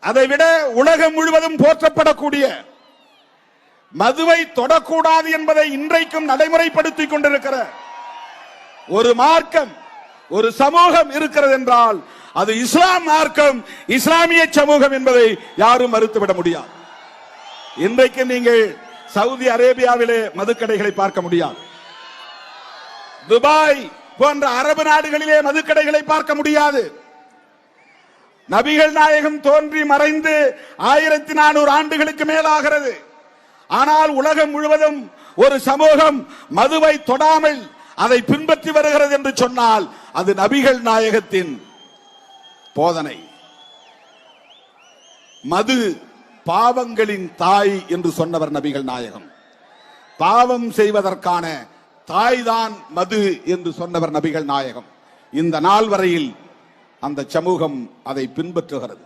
அதைவிட உலகம் முழுவதும் போற்றப்படக்கூடிய மதுவை தொடக்கூடாது என்பதை இன்றைக்கும் நடைமுறைப்படுத்திக் கொண்டிருக்கிற ஒரு மார்க்கம், ஒரு சமூகம் இருக்கிறது என்றால் அது இஸ்லாம் மார்க்கம், இஸ்லாமிய சமூகம் என்பதை யாரும் மறுத்துவிட முடியாது. இன்றைக்கு நீங்கள் சவுதி அரேபியாவிலே மதுக்கடைகளை பார்க்க முடியாது. துபாய் போன்ற அரபு நாடுகளிலே மதுக்கடைகளை பார்க்க முடியாது. நபிகள் நாயகம் தோன்றி மறைந்து 1400 ஆண்டுகளுக்கு மேலாகிறது. ஆனால் உலகம் முழுவதும் ஒரு சமூகம் மதுவை தொடாமல் அதை பின்பற்றி வருகிறது என்று சொன்னால் அது நபிகள் நாயகத்தின் போதனை. மது பாவங்களின் தாய் என்று சொன்னவர் நபிகள் நாயகம். பாவம் செய்வதற்கான தாய்தான் மது என்று சொன்னவர் நபிகள் நாயகம். இந்த நாள் வரையில் அந்த சமூகம் அதை பின்பற்றுகிறது.